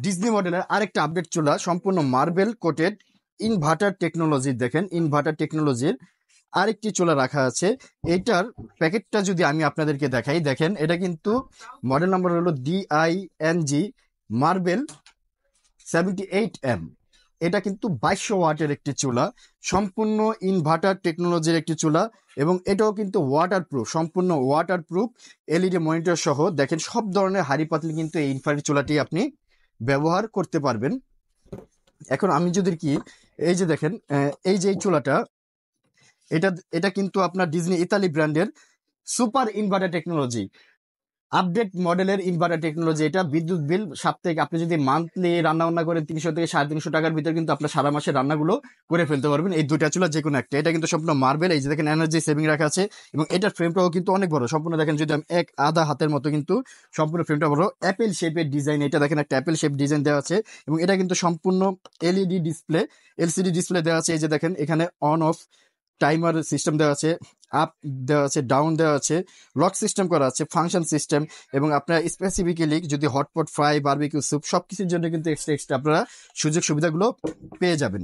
Disney মডেলের আরেকটা update চুলা, সম্পূর্ণ মার্বেল কোটেড ইনভার্টার টেকনোলজির। দেখেন ইনভার্টার টেকনোলজির আরেকটি চুলা রাখা আছে। এটার প্যাকেটটা যদি আমি আপনাদেরকে দেখাই, দেখেন এটা কিন্তু মডেল নাম্বার হলো DING মার্বেল 78M। এটা কিন্তু 2200 ওয়াটের একটি চুলা, সম্পূর্ণ ইনভার্টার টেকনোলজির একটি চুলা, এবং এটাও কিন্তু ওয়াটারপ্রুফ, সম্পূর্ণ ওয়াটারপ্রুফ, LED মনিটর সহ। দেখেন সব ধরনের হাঁড়ি পাতিল কিন্তু এই ইনভার্টার চুলাটি আপনি ব্যবহার করতে পারবেন। এখন আমি যদি কি, এই যে দেখেন এই যে এই চুলাটা, এটা এটা কিন্তু আপনার ডিজনি ইতালি ব্র্যান্ডের সুপার ইনভার্টার টেকনোলজি, আপডেট মডেলের ইনভার্টার টেকনোলজি। এটা বিদ্যুৎ বিল সাপ্তাহিক, আপনি যদি মান্থলি রান্না বান্না করেন 300 থেকে 350 টাকার ভিতরে কিন্তু আপনার সারা মাসের রান্নাগুলো করে ফেলতে পারবেন এই দুইটা চুলা যে কোনো একটা। এটা কিন্তু সম্পূর্ণ মার্বেল, এই যে দেখেন এনার্জি সেভিং রাখা আছে, এবং এটার ফ্রেমটাও কিন্তু অনেক বড়, সম্পূর্ণ দেখেন যদি আমি আধা হাতের মতো কিন্তু সম্পূর্ণ ফ্রেমটা বড়, অ্যাপেল শেপের ডিজাইন। এটা দেখেন একটা অ্যাপেল শেপ ডিজাইন দেওয়া আছে, এবং এটা কিন্তু সম্পূর্ণ এলইডি ডিসপ্লে, এলসিডি ডিসপ্লে দেওয়া আছে। এই যে দেখেন এখানে অন অফ টাইমার সিস্টেম দেওয়া আছে, আপ দেওয়া আছে, ডাউন দেওয়া আছে, লক সিস্টেম করা আছে, ফাংশন সিস্টেম, এবং আপনার স্পেসিফিক্যালি যদি হটপট, ফ্রাই, বারবিকিউ, স্যুপ সবকিছুর জন্য কিন্তু এক্সট্রা আপনারা সুযোগ সুবিধাগুলো পেয়ে যাবেন।